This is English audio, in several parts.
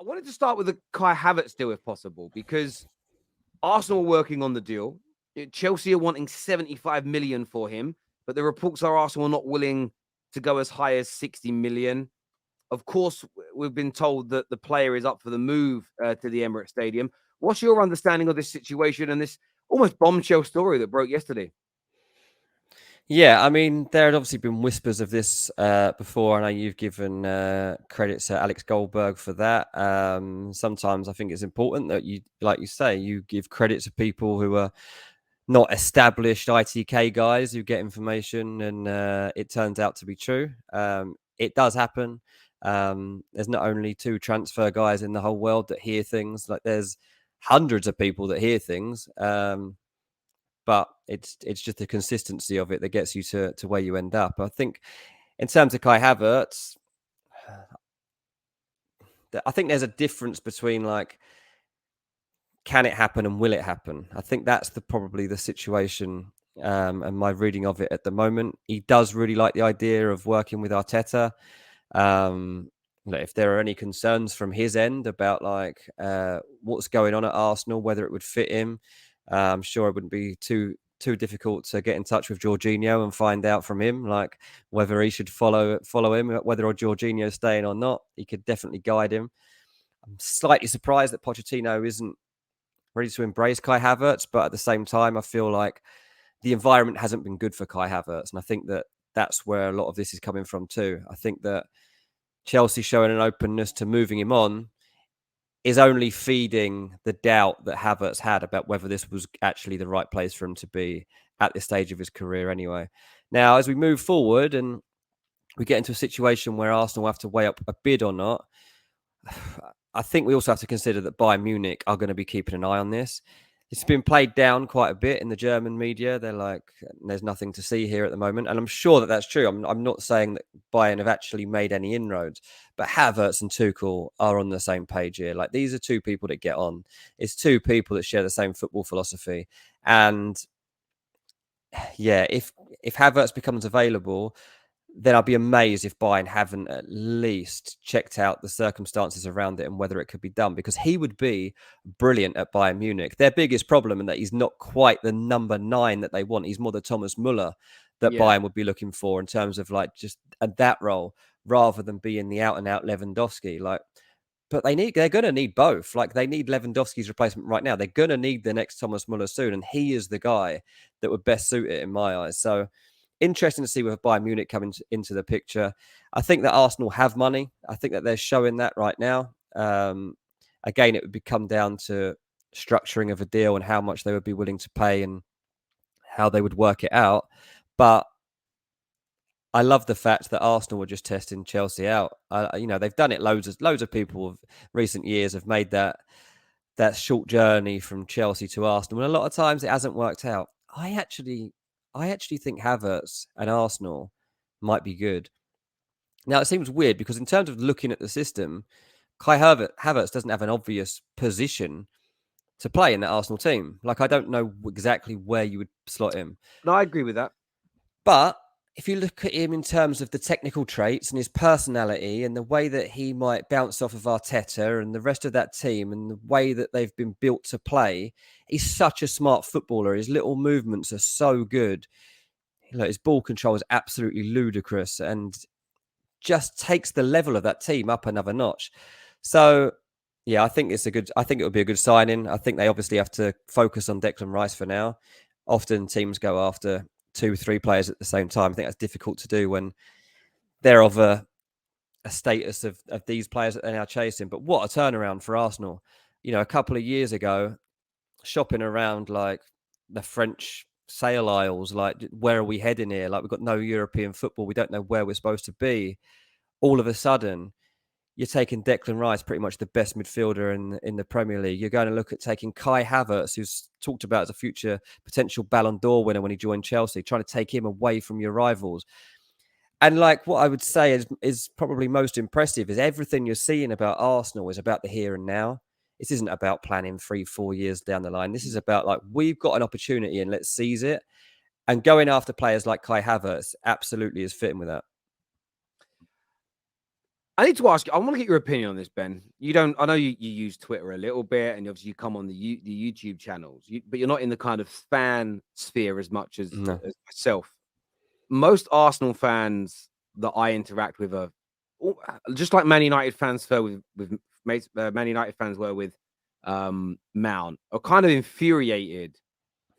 I wanted to start with the Kai Havertz deal, if possible, because Arsenal are working on the deal. Chelsea are wanting 75 million for him, but the reports are Arsenal are not willing to go as high as 60 million. Of course, we've been told that the player is up for the move to the Emirates Stadium. What's your understanding of this situation and this almost bombshell story that broke yesterday? Yeah, I mean, there had obviously been whispers of this before. I know you've given credit to Alex Goldberg for that. Sometimes I think it's important that you, like you say, you give credit to people who are not established ITK guys who get information and it turns out to be true. It does happen. There's not only two transfer guys in the whole world that hear things, like there's hundreds of people that hear things. But it's just the consistency of it that gets you to where you end up. I think in terms of Kai Havertz, I think there's a difference between like, can it happen and will it happen? I think that's probably the situation and my reading of it at the moment. He does really like the idea of working with Arteta. If there are any concerns from his end about like what's going on at Arsenal, whether it would fit him, I'm sure it wouldn't be too difficult to get in touch with Jorginho and find out from him, like whether he should follow him, whether or Jorginho's staying or not. He could definitely guide him. I'm slightly surprised that Pochettino isn't ready to embrace Kai Havertz, but at the same time, I feel like the environment hasn't been good for Kai Havertz, and I think that that's where a lot of this is coming from too. I think that Chelsea showing an openness to moving him on is only feeding the doubt that Havertz had about whether this was actually the right place for him to be at this stage of his career anyway. Now, as we move forward and we get into a situation where Arsenal have to weigh up a bid or not, I think we also have to consider that Bayern Munich are going to be keeping an eye on this. It's been played down quite a bit in the German media. They're like, there's nothing to see here at the moment. And I'm sure that that's true. I'm not saying that Bayern have actually made any inroads, but Havertz and Tuchel are on the same page here. Like, these are two people that get on. It's two people that share the same football philosophy. And yeah, if Havertz becomes available, then I'll be amazed if Bayern haven't at least checked out the circumstances around it and whether it could be done, because he would be brilliant at Bayern Munich. Their biggest problem in that he's not quite the number 9 that they want. He's more the Thomas Muller that Yeah. Bayern would be looking for in terms of like just that role rather than being the out and out Lewandowski. Like, but they're going to need both. Like, they need Lewandowski's replacement right now. They're going to need the next Thomas Muller soon, and he is the guy that would best suit it in my eyes. So interesting to see with Bayern Munich coming into the picture. I think that Arsenal have money. I think that they're showing that right now. Again, it would come down to structuring of a deal and how much they would be willing to pay and how they would work it out. But I love the fact that Arsenal were just testing Chelsea out. They've done it. Loads of people of recent years have made that short journey from Chelsea to Arsenal, and a lot of times it hasn't worked out. I actually think Havertz and Arsenal might be good. Now, it seems weird because in terms of looking at the system, Kai Havertz doesn't have an obvious position to play in that Arsenal team. Like, I don't know exactly where you would slot him. No, I agree with that. But if you look at him in terms of the technical traits and his personality and the way that he might bounce off of Arteta and the rest of that team and the way that they've been built to play, he's such a smart footballer. His little movements are so good. Look, his ball control is absolutely ludicrous and just takes the level of that team up another notch. So, yeah, I think it would be a good signing. I think they obviously have to focus on Declan Rice for now. Often teams go after 2-3 players at the same time. I think that's difficult to do when they're of a status of these players that they're now chasing. But what a turnaround for Arsenal. A couple of years ago, shopping around like the French sale aisles, like, where are we heading here? Like, we've got no European football. We don't know where we're supposed to be. All of a sudden, you're taking Declan Rice, pretty much the best midfielder in the Premier League. You're going to look at taking Kai Havertz, who's talked about as a future potential Ballon d'Or winner when he joined Chelsea, trying to take him away from your rivals. And like, what I would say is probably most impressive is everything you're seeing about Arsenal is about the here and now. This isn't about planning 3-4 years down the line. This is about like, we've got an opportunity and let's seize it. And going after players like Kai Havertz absolutely is fitting with that. I need to ask you. I want to get your opinion on this, Ben. You don't. I know you use Twitter a little bit, and obviously you come on the YouTube channels, but you're not in the kind of fan sphere as much as myself. Most Arsenal fans that I interact with are just like Man United fans were with Man United fans were with Mount, are kind of infuriated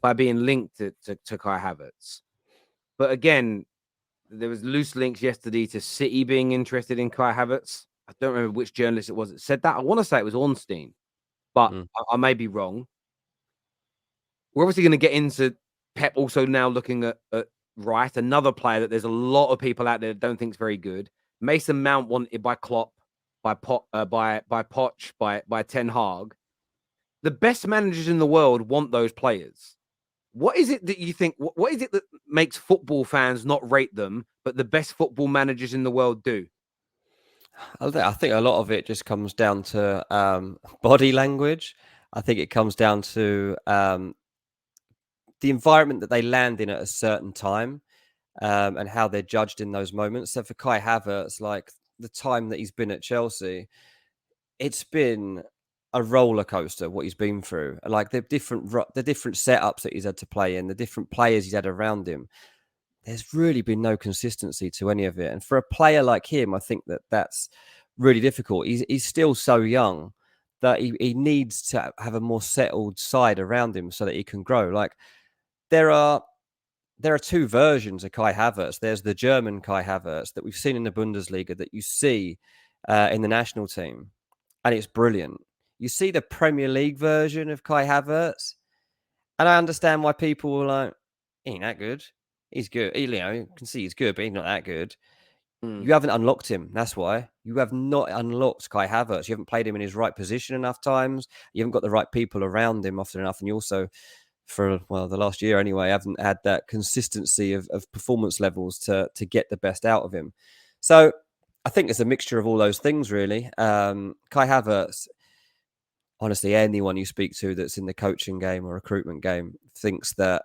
by being linked to Kai Havertz. But again, there was loose links yesterday to City being interested in Kai Havertz. I don't remember which journalist it was that said that. I want to say it was Ornstein, but I may be wrong. We're obviously going to get into Pep also now looking at Wright, another player that there's a lot of people out there that don't think is very good. Mason Mount wanted by Klopp, by Poch, by Ten Hag. The best managers in the world want those players. What is it that you think? What is it that makes football fans not rate them, but the best football managers in the world do? I think a lot of it just comes down to body language. I think it comes down to the environment that they land in at a certain time and how they're judged in those moments. So for Kai Havertz, like the time that he's been at Chelsea, it's been a roller coaster what he's been through. Like the different setups that he's had to play in, the different players he's had around him. There's really been no consistency to any of it. And for a player like him, I think that's really difficult. He's still so young that he needs to have a more settled side around him so that he can grow. Like there are two versions of Kai Havertz. There's the German Kai Havertz that we've seen in the Bundesliga that you see in the national team, and it's brilliant. You see the Premier League version of Kai Havertz, and I understand why people were like, he ain't that good. He's good. You can see he's good, but he's not that good. You haven't unlocked him. That's why. You have not unlocked Kai Havertz. You haven't played him in his right position enough times. You haven't got the right people around him often enough. And you also, for the last year anyway, haven't had that consistency of performance levels to get the best out of him. So I think it's a mixture of all those things, really. Kai Havertz, honestly, anyone you speak to that's in the coaching game or recruitment game thinks that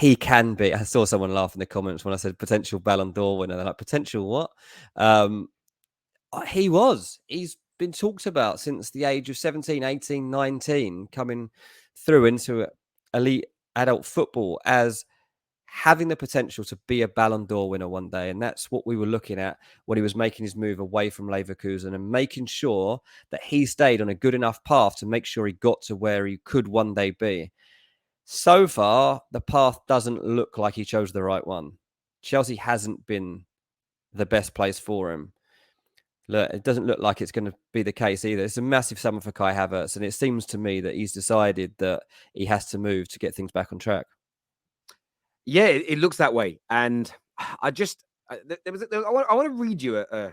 he can be. I saw someone laugh in the comments when I said potential Ballon d'Or winner. They're like, potential what? He's been talked about since the age of 17, 18, 19, coming through into elite adult football as having the potential to be a Ballon d'Or winner one day. And that's what we were looking at when he was making his move away from Leverkusen and making sure that he stayed on a good enough path to make sure he got to where he could one day be. So far, the path doesn't look like he chose the right one. Chelsea hasn't been the best place for him. Look, it doesn't look like it's going to be the case either. It's a massive summer for Kai Havertz, and it seems to me that he's decided that he has to move to get things back on track. Yeah, it looks that way. And I just, I want to read you a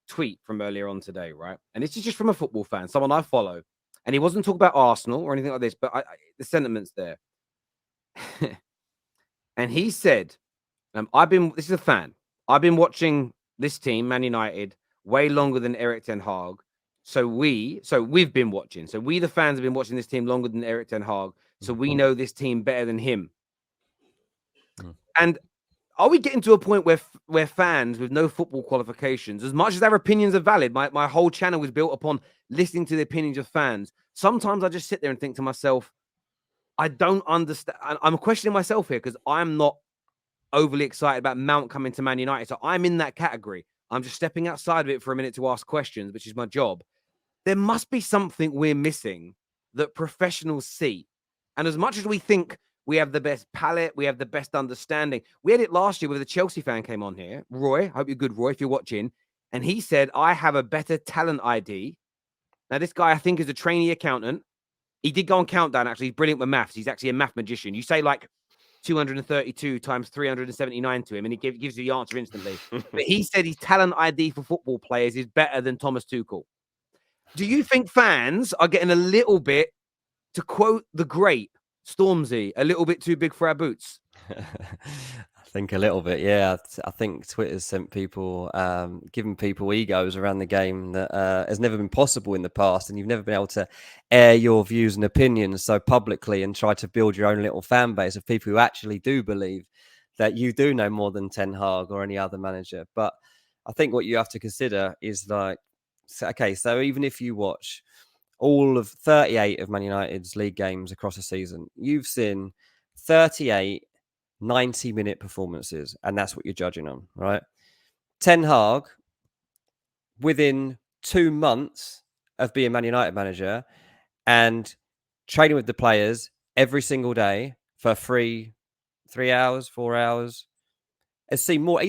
tweet from earlier on today, right? And this is just from a football fan, someone I follow. And he wasn't talking about Arsenal or anything like this, but the sentiment's there. And he said, this is a fan. I've been watching this team, Man United, way longer than Erik Ten Hag. So we've been watching. So we, the fans, have been watching this team longer than Erik Ten Hag. So we know this team better than him. And are we getting to a point where fans with no football qualifications, as much as their opinions are valid, my whole channel was built upon listening to the opinions of fans. Sometimes I just sit there and think to myself, I don't understand. I'm questioning myself here because I'm not overly excited about Mount coming to Man United. So I'm in that category. I'm just stepping outside of it for a minute to ask questions, which is my job. There must be something we're missing that professionals see. And as much as we think we have the best palate, we have the best understanding. We had it last year where the Chelsea fan came on here. Roy, hope you're good, Roy, if you're watching. And he said, I have a better talent ID. Now, this guy, I think, is a trainee accountant. He did go on Countdown, actually. He's brilliant with maths. He's actually a math magician. You say like 232 times 379 to him, and he gives you the answer instantly. But he said his talent ID for football players is better than Thomas Tuchel. Do you think fans are getting a little bit, to quote the great Stormzy, a little bit too big for our boots? I think a little bit, yeah. I think Twitter's sent people, given people egos around the game that has never been possible in the past, and you've never been able to air your views and opinions so publicly and try to build your own little fan base of people who actually do believe that you do know more than Ten Hag or any other manager. But I think what you have to consider is like, okay, so even if you watch all of 38 of Man United's league games across a season, you've seen 38 90-minute performances, and that's what you're judging on, right? Ten Hag, within 2 months of being Man United manager and training with the players every single day for 3 hours, 4 hours, he's seen more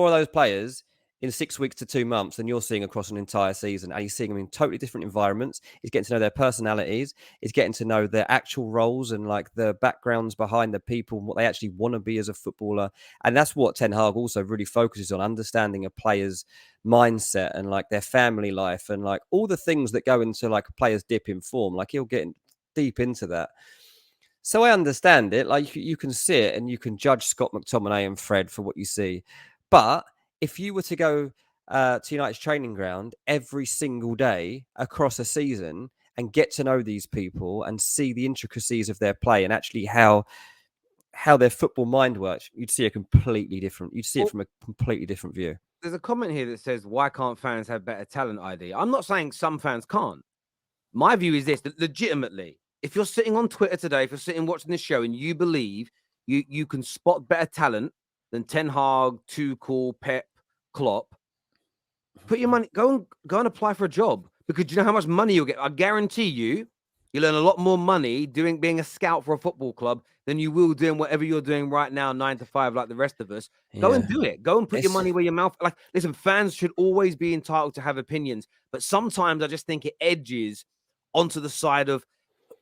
of those players in 6 weeks to 2 months than you're seeing across an entire season. And he's seeing them in totally different environments. He's getting to know their personalities. He's getting to know their actual roles and like the backgrounds behind the people and what they actually want to be as a footballer. And that's what Ten Hag also really focuses on, understanding a player's mindset and like their family life and like all the things that go into like a player's dip in form. Like he'll get deep into that. So I understand it. Like you can see it and you can judge Scott McTominay and Fred for what you see. But if you were to go to United's training ground every single day across a season and get to know these people and see the intricacies of their play and actually how their football mind works, you'd see a completely different. You'd see it from a completely different view. There's a comment here that says, "Why can't fans have better talent ID?" I'm not saying some fans can't. My view is this: that legitimately, if you're sitting on Twitter today, if you're sitting watching this show, and you believe you can spot better talent than Ten Hag, Tuchel, Pep, Klopp, put your money, go and apply for a job, because you know how much money you'll get. I guarantee you'll earn a lot more money being a scout for a football club than you will doing whatever you're doing right now, 9 to 5, like the rest of us. Go and do it. Go and put your money where your mouth. Like, listen, fans should always be entitled to have opinions, but sometimes I just think it edges onto the side of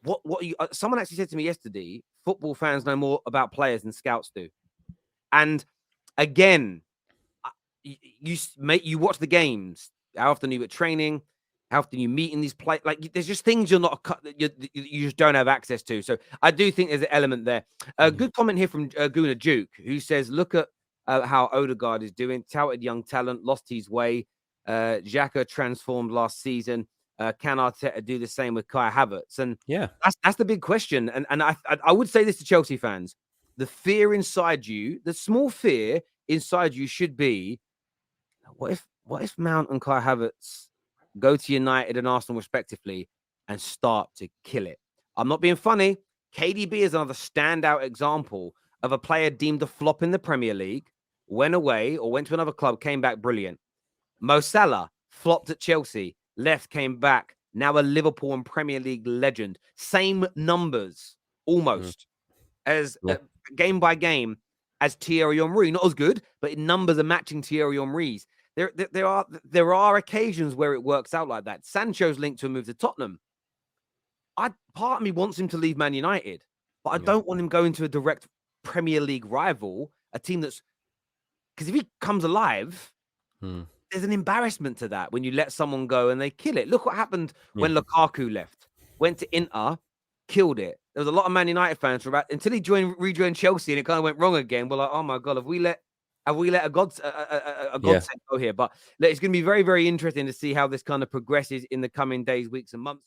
what you. Someone actually said to me yesterday, football fans know more about players than scouts do, and again, you watch the games. How often you at training? How often you meet in these play? Like, there's just things you just don't have access to. So I do think there's an element there. A good comment here from Guna Duke, who says, "Look at how Odegaard is doing. Touted young talent, lost his way. Xhaka transformed last season. Can Arteta do the same with Kai Havertz?" And that's the big question. And I would say this to Chelsea fans: the fear inside you, the small fear inside you, should be, what if Mount and Kai Havertz go to United and Arsenal respectively and start to kill it? I'm not being funny. KDB is another standout example of a player deemed a flop in the Premier League, went away or went to another club, came back brilliant. Mo Salah flopped at Chelsea, left, came back, now a Liverpool and Premier League legend. Same numbers, almost, as game by game as Thierry Henry. Not as good, but numbers are matching Thierry Henry's. There are occasions where it works out like that. Sancho's linked to a move to Tottenham. Part of me wants him to leave Man United, but I don't want him going to a direct Premier League rival, a team that's, because if he comes alive, there's an embarrassment to that when you let someone go and they kill it. Look what happened when Lukaku left, went to Inter, killed it. There was a lot of Man United fans until he rejoined Chelsea, and it kind of went wrong again. We're like, oh my God, have we let a godsend go here? But it's going to be very, very interesting to see how this kind of progresses in the coming days, weeks, and months.